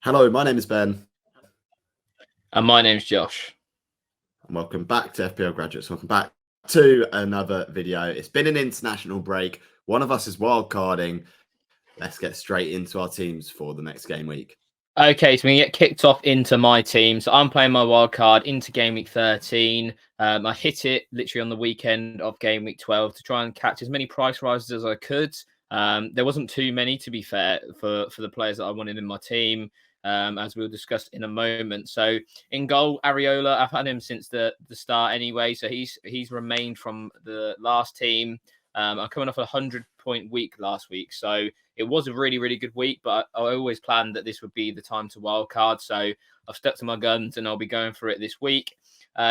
Hello, my name is Ben. And my name's Josh. And welcome back to FPL Graduates. Welcome back to another video. It's been an international break. One of us is wildcarding. Let's get straight into our teams for the next game week. Okay, so we get kicked off into my team. So I'm playing my wild card into game week 13. I hit it literally on the weekend of game week 12 to try and catch as many price rises as I could. There wasn't too many, to be fair, for the players that I wanted in my team, as we'll discuss in a moment. So in goal, Areola, I've had him since the start anyway. So he's remained from the last team. I'm coming off a 100-point week last week. So it was a really, really good week, but I always planned that this would be the time to wildcard. So I've stuck to my guns and I'll be going for it this week.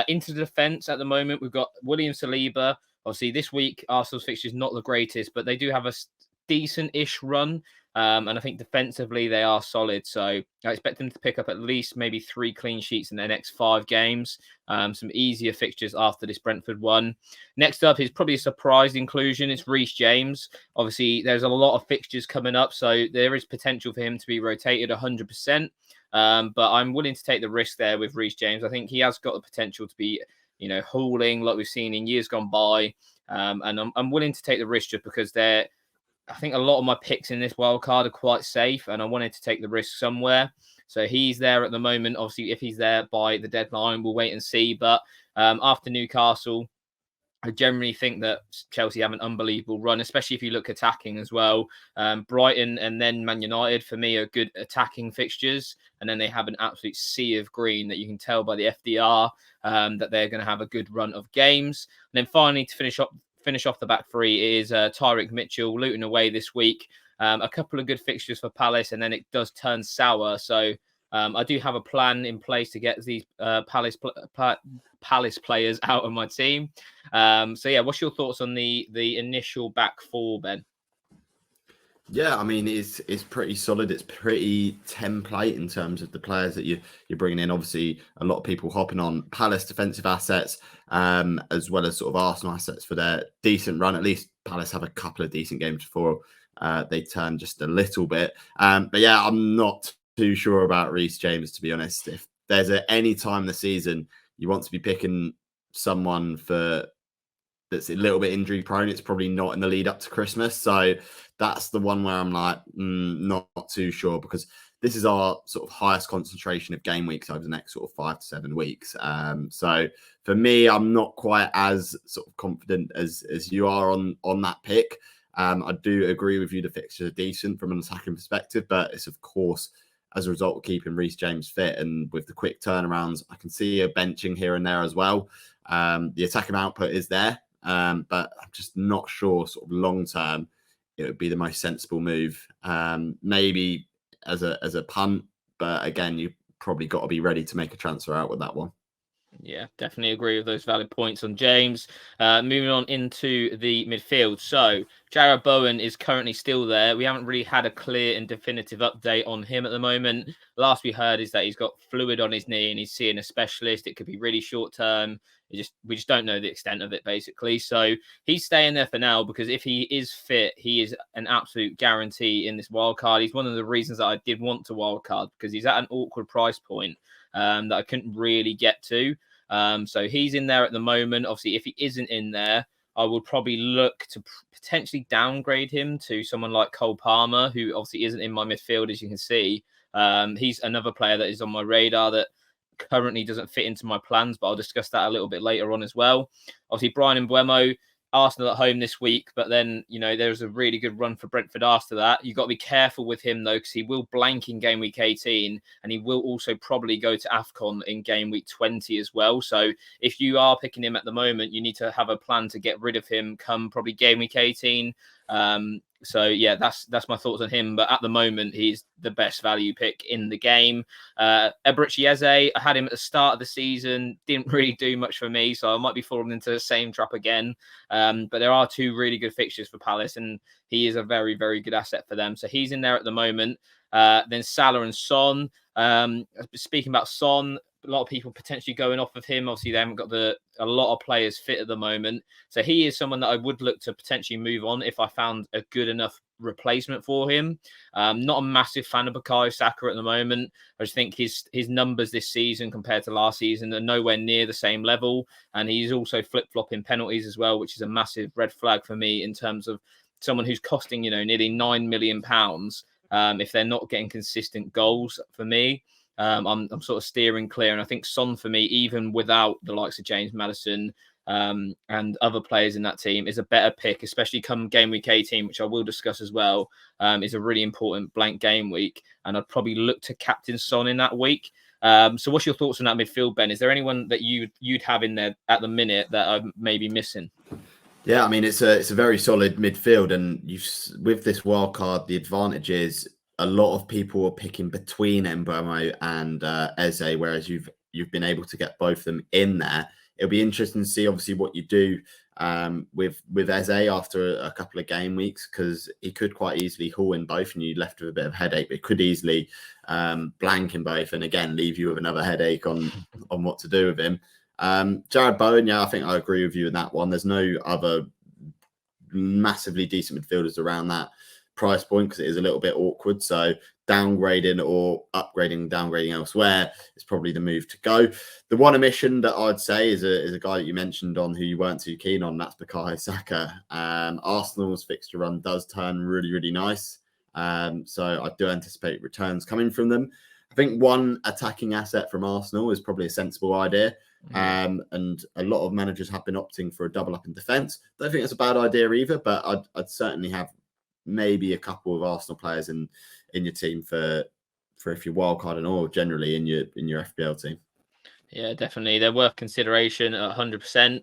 Into the defence at the moment, we've got William Saliba. Obviously, this week, Arsenal's fixture is not the greatest, but they do have a decent-ish run. And I think defensively, they are solid. So I expect them to pick up at least maybe 3 clean sheets in their next 5 games. Some easier fixtures after this Brentford one. Next up is probably a surprise inclusion. It's Reece James. Obviously, there's a lot of fixtures coming up, so there is potential for him to be rotated 100%. But I'm willing to take the risk there with Reece James. I think he has got the potential to be, hauling like we've seen in years gone by. And I'm willing to take the risk just because I think a lot of my picks in this wild card are quite safe, and I wanted to take the risk somewhere. So he's there at the moment. Obviously, if he's there by the deadline, we'll wait and see. But after Newcastle, I generally think that Chelsea have an unbelievable run, especially if you look attacking as well. Brighton and then Man United, for me, are good attacking fixtures. And then they have an absolute sea of green that you can tell by the FDR that they're going to have a good run of games. And then finally, to finish off the back three is Tyrick Mitchell, Luton away this week. A couple of good fixtures for Palace, and then it does turn sour. So I do have a plan in place to get these Palace players out of my team. So yeah, what's your thoughts on the initial back four, Ben? Yeah, I mean, it's pretty solid. It's pretty template in terms of the players that you're bringing in. Obviously, a lot of people hopping on Palace defensive assets, as well as sort of Arsenal assets for their decent run. At least Palace have a couple of decent games before they turn just a little bit. But yeah, I'm not too sure about Reece James, to be honest. If there's any time this season you want to be picking someone that's a little bit injury prone, it's probably not in the lead up to Christmas. So that's the one where I'm like, not too sure, because this is our sort of highest concentration of game weeks over the next sort of 5 to 7 weeks. So for me, I'm not quite as sort of confident as you are on that pick. I do agree with you. The fixtures are decent from an attacking perspective, but it's of course as a result of keeping Reece James fit, and with the quick turnarounds, I can see a benching here and there as well. The attacking output is there. But I'm just not sure sort of long term it would be the most sensible move. Maybe as a punt, but again, you probably got to be ready to make a transfer out with that one. Yeah, definitely agree with those valid points on James. Moving on into the midfield. So Jarrod Bowen is currently still there. We haven't really had a clear and definitive update on him at the moment. Last we heard is that he's got fluid on his knee and he's seeing a specialist. It could be really short term. We just don't know the extent of it, basically. So he's staying there for now, because if he is fit, he is an absolute guarantee in this wild card. He's one of the reasons that I did want to wild card, because he's at an awkward price point that I couldn't really get to. So he's in there at the moment. Obviously, if he isn't in there, I would probably look to potentially downgrade him to someone like Cole Palmer, who obviously isn't in my midfield, as you can see. He's another player that is on my radar that currently doesn't fit into my plans, but I'll discuss that a little bit later on as well. Obviously, Brian Mbeumo, Arsenal at home this week, but then, there's a really good run for Brentford after that. You've got to be careful with him, though, because he will blank in game week 18, and he will also probably go to AFCON in game week 20 as well. So if you are picking him at the moment, you need to have a plan to get rid of him come probably game week 18. So yeah, that's my thoughts on him. But at the moment, he's the best value pick in the game. Eberechi Eze, I had him at the start of the season, didn't really do much for me, so I might be falling into the same trap again. But there are 2 really good fixtures for Palace, and he is a very, very good asset for them. So he's in there at the moment. Then Salah and Son. Speaking about Son, a lot of people potentially going off of him. Obviously, they haven't got a lot of players fit at the moment. So he is someone that I would look to potentially move on if I found a good enough replacement for him. Not a massive fan of Bukayo Saka at the moment. I just think his numbers this season compared to last season are nowhere near the same level. And he's also flip-flopping penalties as well, which is a massive red flag for me in terms of someone who's costing, nearly £9 million. If they're not getting consistent goals for me, I'm sort of steering clear. And I think Son for me, even without the likes of James Maddison and other players in that team, is a better pick, especially come game week 18, which I will discuss as well, is a really important blank game week. And I'd probably look to captain Son in that week. So what's your thoughts on that midfield, Ben? Is there anyone that you'd have in there at the minute that I'm maybe missing? Yeah, I mean, it's a very solid midfield, and with this wild card, the advantage is a lot of people are picking between Mbeumo and Eze, whereas you've been able to get both of them in there. It'll be interesting to see, obviously, what you do with Eze after a couple of game weeks, because he could quite easily haul in both, and you're left with a bit of headache. But it could easily blank in both, and again leave you with another headache on what to do with him. Jared Bowen, yeah, I think I agree with you in that one. There's no other massively decent midfielders around that price point because it is a little bit awkward. So downgrading or downgrading elsewhere is probably the move to go. The one omission that I'd say is a guy that you mentioned on who you weren't too keen on. That's Bukayo Saka. Arsenal's fixture run does turn really, really nice. So I do anticipate returns coming from them. I think one attacking asset from Arsenal is probably a sensible idea. And a lot of managers have been opting for a double up in defence. Don't think it's a bad idea either, but I'd certainly have maybe a couple of Arsenal players in your team for if you're wildcarding or generally in your FPL team. Yeah, definitely. They're worth consideration at 100%.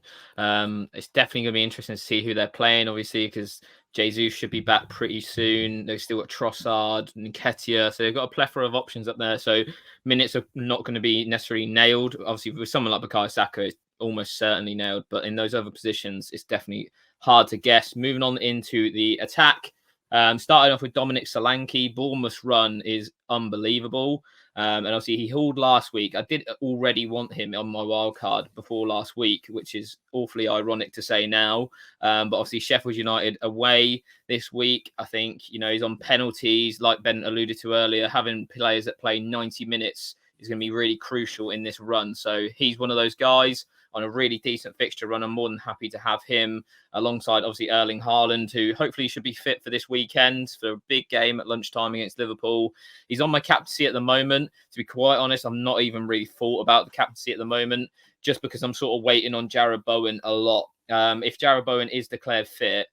It's definitely going to be interesting to see who they're playing, obviously, because Jesus should be back pretty soon. They've still got Trossard and Nketiah, so they've got a plethora of options up there. So minutes are not going to be necessarily nailed. Obviously, with someone like Bukayo Saka, it's almost certainly nailed. But in those other positions, it's definitely hard to guess. Moving on into the attack. Starting off with Dominic Solanke. Bournemouth's run is unbelievable. And obviously he hauled last week. I did already want him on my wild card before last week, which is awfully ironic to say now. But obviously Sheffield United away this week. I think, he's on penalties, like Ben alluded to earlier. Having players that play 90 minutes is going to be really crucial in this run. So he's one of those guys on a really decent fixture run. I'm more than happy to have him alongside, obviously, Erling Haaland, who hopefully should be fit for this weekend for a big game at lunchtime against Liverpool. He's on my captaincy at the moment. To be quite honest, I'm not even really thought about the captaincy at the moment, just because I'm sort of waiting on Jared Bowen a lot. If Jared Bowen is declared fit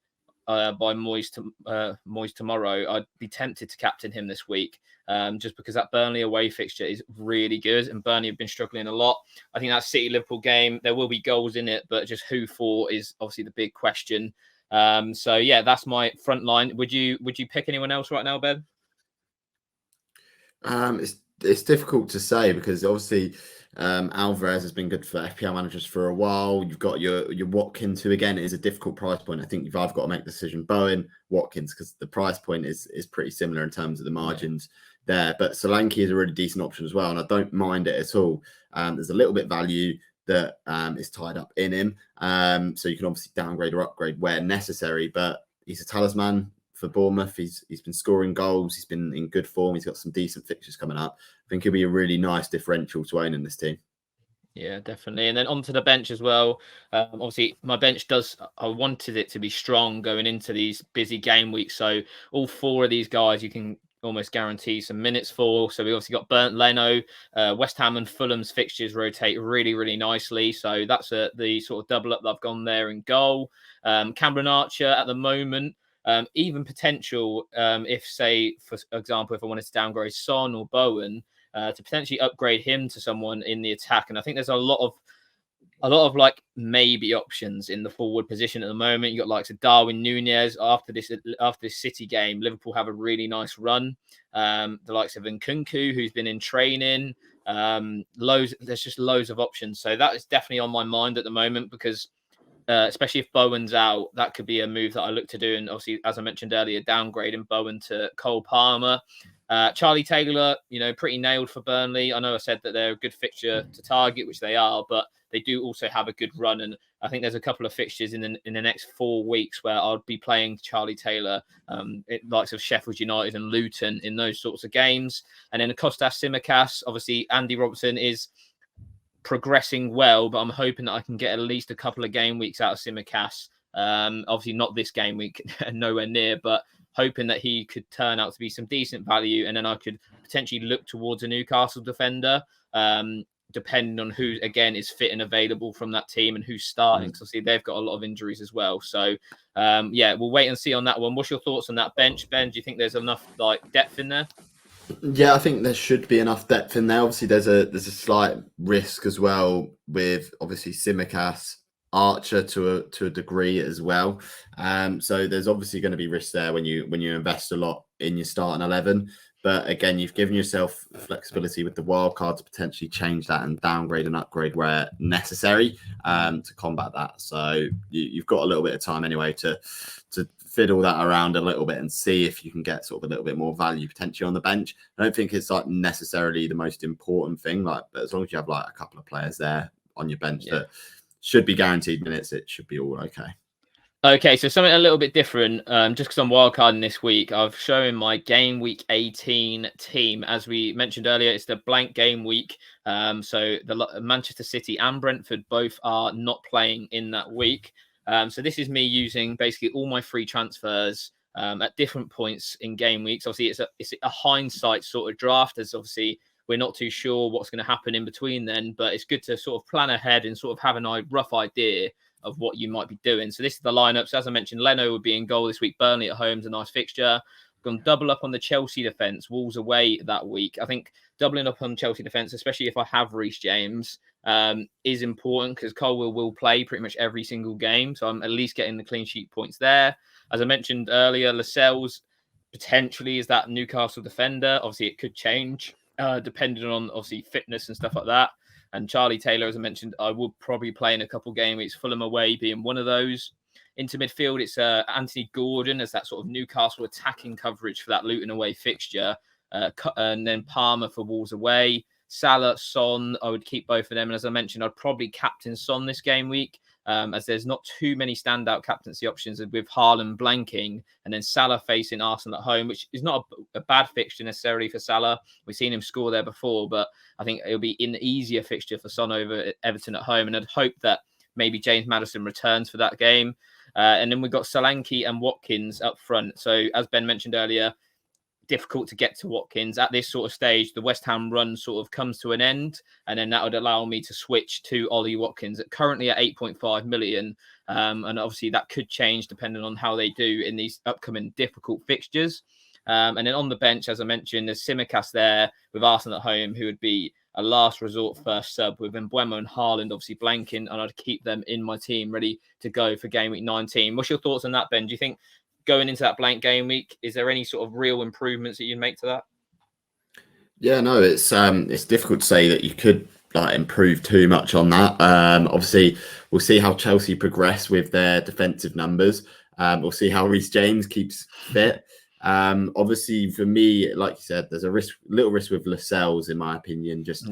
by Moyes tomorrow, I'd be tempted to captain him this week. Just because that Burnley away fixture is really good, and Burnley have been struggling a lot. I think that City-Liverpool game, there will be goals in it, but just who for is obviously the big question. So yeah, that's my front line. Would you pick anyone else right now, Ben? It's difficult to say because obviously Alvarez has been good for FPL managers for a while. You've got your Watkins, who again is a difficult price point. I think you've either got to make the decision Bowen, Watkins, because the price point is pretty similar in terms of the margins there. But Solanke is a really decent option as well, and I don't mind it at all. There's a little bit value that is tied up in him, so you can obviously downgrade or upgrade where necessary. But he's a talisman for Bournemouth. He's been scoring goals. He's been in good form. He's got some decent fixtures coming up. I think he'll be a really nice differential to own in this team. Yeah, definitely. And then onto the bench as well. Obviously, my bench I wanted it to be strong going into these busy game weeks. So all four of these guys, you can almost guarantee some minutes for. So we obviously got Bernd Leno, West Ham and Fulham's fixtures rotate really, really nicely. So that's the sort of double up that I've gone there in goal. Cameron Archer at the moment. Even potential, if say, for example, if I wanted to downgrade Son or Bowen, to potentially upgrade him to someone in the attack. And I think there's a lot of like maybe options in the forward position at the moment. You got likes of Darwin Núñez after this City game. Liverpool have a really nice run. The likes of Nkunku, who's been in training. There's just loads of options. So that is definitely on my mind at the moment because especially if Bowen's out, that could be a move that I look to do. And obviously, as I mentioned earlier, downgrading Bowen to Cole Palmer. Charlie Taylor, pretty nailed for Burnley. I know I said that they're a good fixture to target, which they are, but they do also have a good run. And I think there's a couple of fixtures in the next 4 weeks where I'll be playing Charlie Taylor, likes of Sheffield United and Luton in those sorts of games. And then Kostas Tsimikas, obviously Andy Robertson is progressing well, but I'm hoping that I can get at least a couple of game weeks out of Tsimikas. Obviously not this game week, nowhere near, but hoping that he could turn out to be some decent value, and then I could potentially look towards a Newcastle defender, depending on who, again, is fit and available from that team and who's starting. So obviously they've got a lot of injuries as well. So, we'll wait and see on that one. What's your thoughts on that bench, Ben? Do you think there's enough depth in there? Yeah, I think there should be enough depth in there. Obviously, there's a slight risk as well with obviously Tsimikas, Archer to a degree as well. So there's obviously going to be risk there when you invest a lot in your starting 11. But again, you've given yourself flexibility with the wild card to potentially change that and downgrade and upgrade where necessary to combat that. So you've got a little bit of time anyway to fiddle that around a little bit and see if you can get sort of a little bit more value potentially on the bench. I don't think it's necessarily the most important thing, but as long as you have a couple of players there on your bench that should be guaranteed minutes, it should be all okay. Okay, so something a little bit different. Just because I'm wildcarding this week, I've shown my game week 18 team. As we mentioned earlier, it's the blank game week. So the Manchester City and Brentford both are not playing in that week. So this is me using basically all my free transfers at different points in game weeks. Obviously, it's a hindsight sort of draft, as obviously we're not too sure what's going to happen in between then, but it's good to sort of plan ahead and sort of have a rough idea of what you might be doing. So this is the lineup. So as I mentioned, Leno would be in goal this week. Burnley at home is a nice fixture. Going to double up on the Chelsea defence. Wolves away that week. I think doubling up on Chelsea defence, especially if I have Reece James, is important because Colwill will play pretty much every single game. So I'm at least getting the clean sheet points there. As I mentioned earlier, Lascelles potentially is that Newcastle defender. Obviously, it could change depending on obviously fitness and stuff like that. And Charlie Taylor, as I mentioned, I will probably play in a couple of game weeks. Fulham away being one of those. Into midfield, it's Anthony Gordon as that sort of Newcastle attacking coverage for that Luton away fixture. And then Palmer for Wolves away. Salah, Son, I would keep both of them. And as I mentioned, I'd probably captain Son this game week, as there's not too many standout captaincy options with Haaland blanking and then Salah facing Arsenal at home, which is not a bad fixture necessarily for Salah. We've seen him score there before, but I think it'll be an easier fixture for Son over Everton at home. And I'd hope that maybe James Maddison returns for that game. And then we've got Solanke and Watkins up front. So as Ben mentioned earlier, difficult to get to Watkins at this sort of stage. The West Ham run sort of comes to an end, and then that would allow me to switch to Ollie Watkins currently at 8.5 million. And obviously that could change depending on how they do in these upcoming difficult fixtures. And then on the bench, as I mentioned, there's Tsimikas there with Arsenal at home, who would be a last resort first sub with Mbeumo and Haaland obviously blanking, and I'd keep them in my team ready to go for game week 19. What's your thoughts on that, Ben? Do you think going into that blank game week, is there any sort of real improvements that you'd make to that? Yeah, no, it's difficult to say that you could improve too much on that. Obviously, we'll see how Chelsea progress with their defensive numbers. We'll see how Reece James keeps fit. Obviously, for me, like you said, there's a little risk with Lascelles, in my opinion, just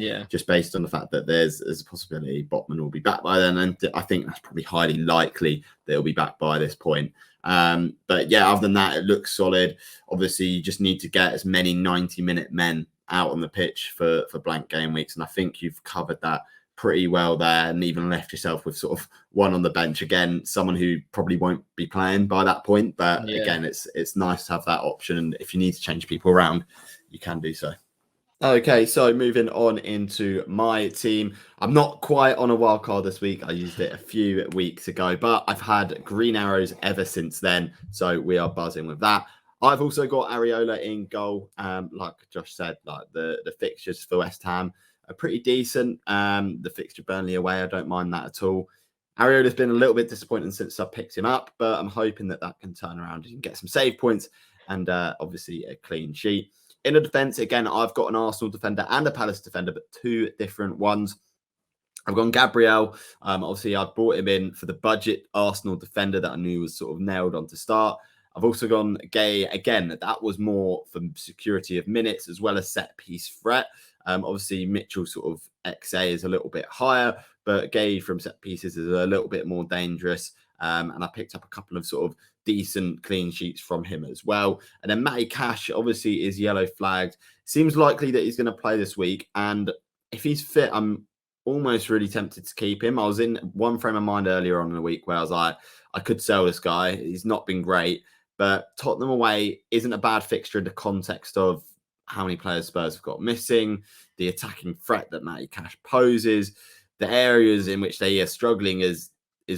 based on the fact that there's a possibility Botman will be back by then, and I think that's probably highly likely that he'll be back by this point. But yeah, other than that, it looks solid. Obviously, you just need to get as many 90-minute men out on the pitch for blank game weeks, and I think you've covered that pretty well there, and even left yourself with sort of one on the bench again, someone who probably won't be playing by that point. But again, it's nice to have that option, and if you need to change people around, you can do so. Okay, so moving on into my team. I'm not quite on a wild card this week. I used it a few weeks ago, but I've had green arrows ever since then, so we are buzzing with that. I've also got Areola in goal. Like Josh said, like the fixtures for West Ham are pretty decent. The fixture Burnley away, I don't mind that at all. Areola's been a little bit disappointing since I picked him up, but I'm hoping that can turn around. You can get some save points and obviously a clean sheet. In a defence, again, I've got an Arsenal defender and a Palace defender, but two different ones. I've gone Gabriel. Obviously, I brought him in for the budget Arsenal defender that I knew was sort of nailed on to start. I've also gone Gay again. That was more for security of minutes as well as set piece threat. Obviously, Mitchell sort of XA is a little bit higher, but Gay from set pieces is a little bit more dangerous. And I picked up a couple of sort of decent clean sheets from him as well. And then Matty Cash obviously is yellow flagged. Seems likely that he's going to play this week. And if he's fit, I'm almost really tempted to keep him. I was in one frame of mind earlier on in the week where I was like, I could sell this guy. He's not been great, but Tottenham away isn't a bad fixture in the context of how many players Spurs have got missing, the attacking threat that Matty Cash poses, the areas in which they are struggling is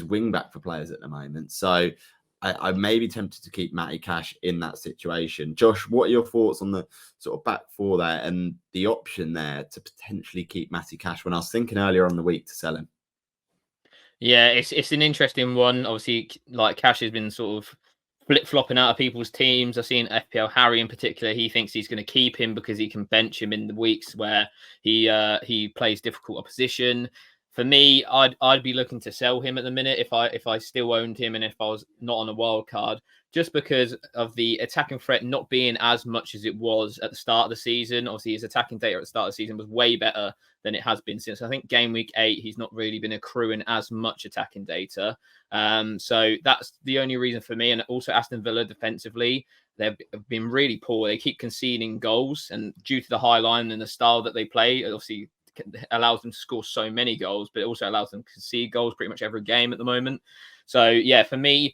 wing back for players at the moment. So I may be tempted to keep Matty Cash in that situation. Josh, what are your thoughts on the sort of back four there and the option there to potentially keep Matty Cash when I was thinking earlier on the week to sell him? Yeah, it's an interesting one. Obviously, like Cash has been sort of flip-flopping out of people's teams. I've seen FPL Harry in particular. He thinks he's going to keep him because he can bench him in the weeks where he plays difficult opposition. For me, I'd be looking to sell him at the minute if I still owned him and if I was not on a wild card, just because of the attacking threat not being as much as it was at the start of the season. Obviously, his attacking data at the start of the season was way better than it has been since, I think, game week 8. He's not really been accruing as much attacking data. So that's the only reason for me. And also Aston Villa defensively, they've been really poor. They keep conceding goals, and due to the high line and the style that they play, obviously allows them to score so many goals, but it also allows them to concede goals pretty much every game at the moment. So yeah, for me,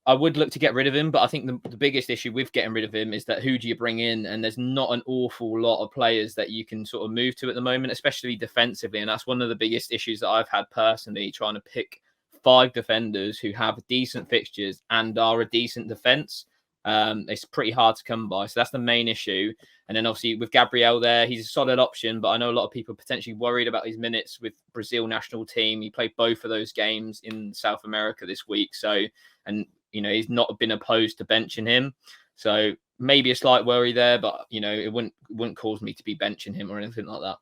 I would look to get rid of him, but I think the biggest issue with getting rid of him is that who do you bring in? And there's not an awful lot of players that you can sort of move to at the moment, especially defensively. And that's one of the biggest issues that I've had personally, trying to pick 5 defenders who have decent fixtures and are a decent defense. It's pretty hard to come by. So that's the main issue. And then obviously with Gabriel there, he's a solid option, but I know a lot of people are potentially worried about his minutes with Brazil national team. He played both of those games in South America this week. So, and he's not been opposed to benching him. So maybe a slight worry there, but it wouldn't cause me to be benching him or anything like that.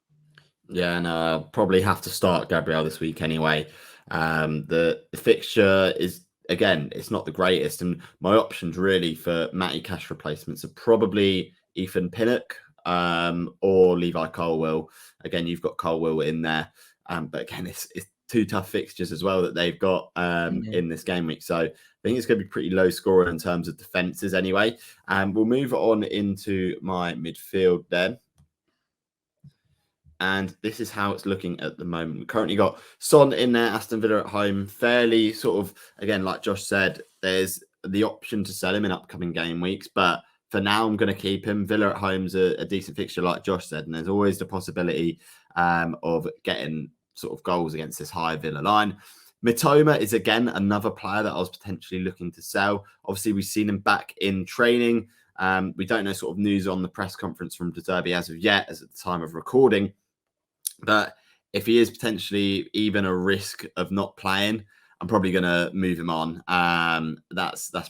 Yeah, and I'll probably have to start Gabriel this week anyway. The fixture is, again, it's not the greatest, and my options really for Matty Cash replacements are probably Ethan Pinnock or Levi Colwill. Again, you've got Colwill in there, but again, it's 2 tough fixtures as well that they've got in this game week. So I think it's going to be pretty low scoring in terms of defenses anyway. We'll move on into my midfield then. And this is how it's looking at the moment. We currently got Son in there, Aston Villa at home. Fairly sort of, again, like Josh said, there's the option to sell him in upcoming game weeks. But for now, I'm going to keep him. Villa at home's a decent fixture, like Josh said. And there's always the possibility of getting sort of goals against this high Villa line. Mitoma is, again, another player that I was potentially looking to sell. Obviously, we've seen him back in training. We don't know sort of news on the press conference from De Zerbi as of yet, as at the time of recording. But if he is potentially even a risk of not playing, I'm probably going to move him on. I'm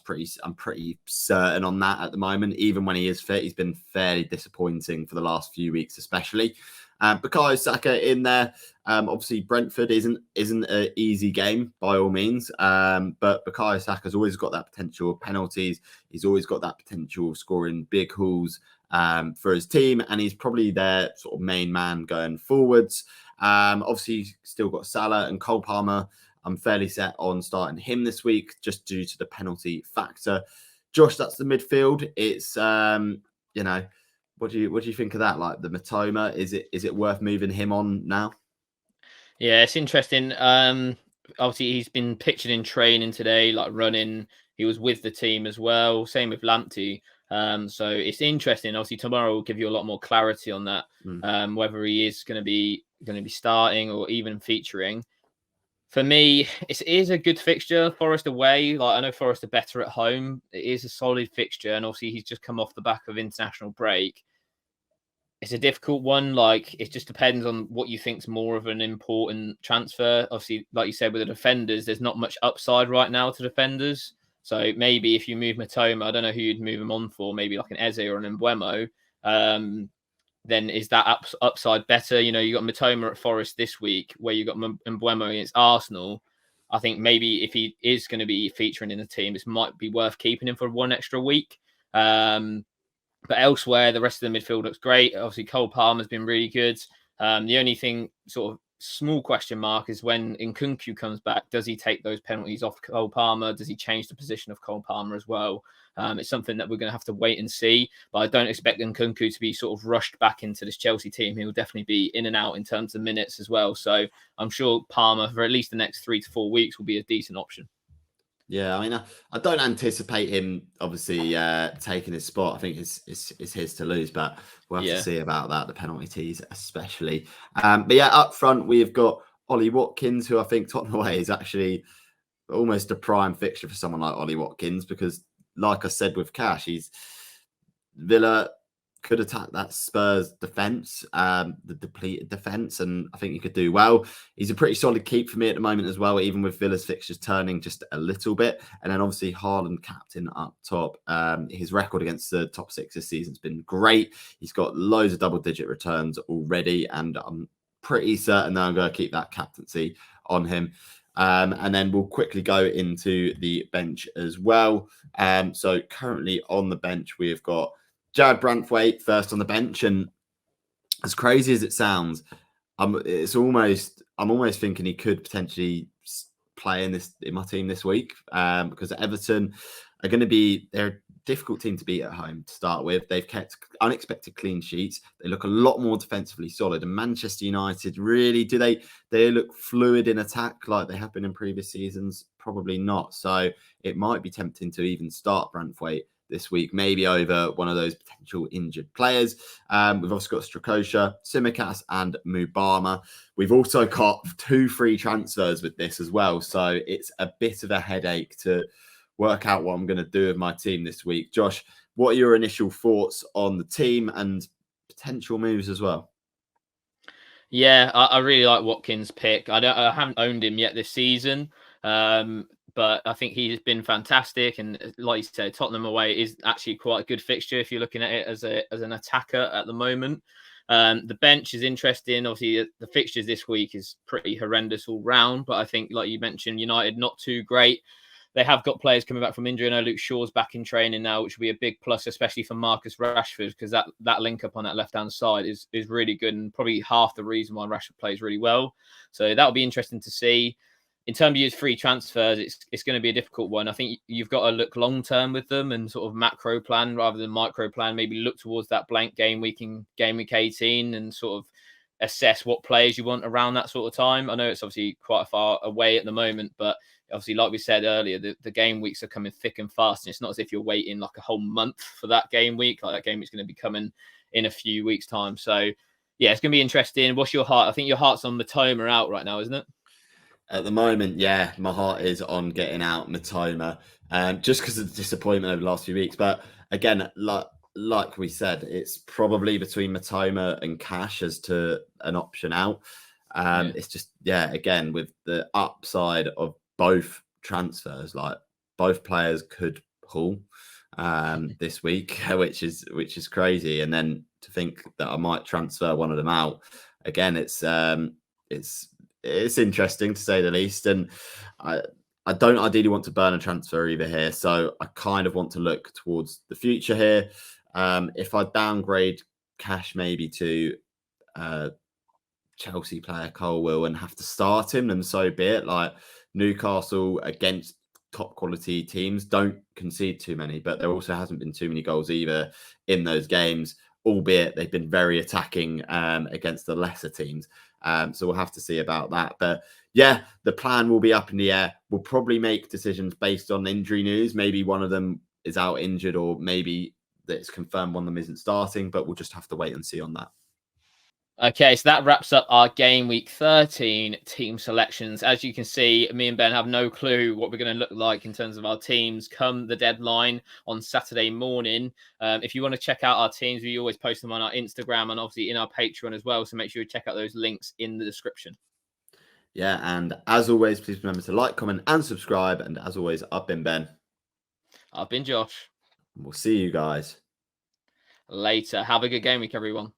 pretty certain on that at the moment. Even when he is fit, he's been fairly disappointing for the last few weeks, especially. Bukayo Saka in there. Obviously, Brentford isn't an easy game by all means. But Bukayo Saka's always got that potential of penalties. He's always got that potential of scoring big hauls for his team, and he's probably their sort of main man going forwards. Obviously, still got Salah and Cole Palmer. I'm fairly set on starting him this week just due to the penalty factor. Josh, that's the midfield. It's what do you think of that? Like the Mitoma, is it worth moving him on now? Yeah, it's interesting. Obviously, he's been pictured in training today, like running. He was with the team as well. Same with Lamptey. So it's interesting. Obviously, tomorrow will give you a lot more clarity on that, whether he is going to be starting or even featuring. For me, it is a good fixture. Forest away, like I know Forest are better at home. It is a solid fixture, and obviously he's just come off the back of international break. It's a difficult one. Like it just depends on what you think's more of an important transfer. Obviously, like you said, with the defenders, there's not much upside right now to defenders. So maybe if you move Matoma, I don't know who you'd move him on for. Maybe like an Eze or an Embuemo. then is that upside better? You know, you got Matoma at Forest this week, where you got Mbeumo against Arsenal. I think maybe if he is going to be featuring in the team, this might be worth keeping him for one extra week. But elsewhere, the rest of the midfield looks great. Obviously, Cole Palmer's been really good. The only thing, sort of small question mark, is when Nkunku comes back, does he take those penalties off Cole Palmer? Does he change the position of Cole Palmer as well? It's something that we're going to have to wait and see. But I don't expect Nkunku to be sort of rushed back into this Chelsea team. He'll definitely be in and out in terms of minutes as well. So I'm sure Palmer, for at least the next 3 to 4 weeks, will be a decent option. Yeah, I mean, I don't anticipate him obviously taking his spot. I think it's his to lose, but we'll have to see about that, the penalties especially. But yeah, up front we've got Ollie Watkins, who I think Tottenham away is actually almost a prime fixture for someone like Ollie Watkins, because like I said with Cash, Villa could attack that Spurs defence, the depleted defence, and I think he could do well. He's a pretty solid keep for me at the moment as well, even with Villa's fixtures turning just a little bit. And then obviously Haaland captain up top. His record against the top 6 this season has been great. He's got loads of double-digit returns already, and I'm pretty certain that I'm going to keep that captaincy on him. And then we'll quickly go into the bench as well. So currently on the bench, we've got Jared Brantwaite first on the bench, and as crazy as it sounds, I'm almost thinking he could potentially play in my team this week, because Everton are going to they're a difficult team to beat at home to start with. They've kept unexpected clean sheets. They look a lot more defensively solid. And Manchester United, really, do they look fluid in attack like they have been in previous seasons? Probably not. So it might be tempting to even start Brantwaite this week, maybe over one of those potential injured players. We've also got Strakosha, Tsimikas, and Mubama. We've also got 2 free transfers with this as well. So it's a bit of a headache to work out what I'm going to do with my team this week. Josh, what are your initial thoughts on the team and potential moves as well? Yeah, I really like Watkins' pick. I haven't owned him yet this season. But I think he's been fantastic, and like you said, Tottenham away is actually quite a good fixture if you're looking at it as an attacker at the moment. The bench is interesting. Obviously, the fixtures this week is pretty horrendous all round, but I think, like you mentioned, United not too great. They have got players coming back from injury. I know Luke Shaw's back in training now, which will be a big plus, especially for Marcus Rashford, because that link up on that left-hand side is really good, and probably half the reason why Rashford plays really well. So that'll be interesting to see. In terms of his free transfers, it's going to be a difficult one. I think you've got to look long term with them and sort of macro plan rather than micro plan. Maybe look towards that blank game week in game week 18 and sort of assess what players you want around that sort of time. I know it's obviously quite far away at the moment, but obviously, like we said earlier, the game weeks are coming thick and fast. And it's not as if you're waiting like a whole month for that game week. Like, that game week's going to be coming in a few weeks' time. So, yeah, it's going to be interesting. What's your heart? I think your heart's on Matoma out right now, isn't it? At the moment, yeah, my heart is on getting out Matoma, just because of the disappointment over the last few weeks. But again, like we said, it's probably between Matoma and Cash as to an option out. It's just, again, with the upside of both transfers, like both players could pull this week, which is crazy. And then to think that I might transfer one of them out again, it's interesting to say the least. And I don't ideally want to burn a transfer either here. So I kind of want to look towards the future here. If I downgrade Cash maybe to Chelsea player Colwill and have to start him, then so be it. Like, Newcastle against top quality teams don't concede too many, but there also hasn't been too many goals either in those games, albeit they've been very attacking against the lesser teams. So we'll have to see about that. But yeah, the plan will be up in the air. We'll probably make decisions based on injury news. Maybe one of them is out injured, or maybe it's confirmed one of them isn't starting, but we'll just have to wait and see on that. Okay, so that wraps up our game week 13 team selections. As you can see, me and Ben have no clue what we're going to look like in terms of our teams come the deadline on Saturday morning. If you want to check out our teams, we always post them on our Instagram and obviously in our Patreon as well. So make sure you check out those links in the description. Yeah, and as always, please remember to like, comment, and subscribe. And as always, I've been Ben. I've been Josh. We'll see you guys later. Have a good game week, everyone.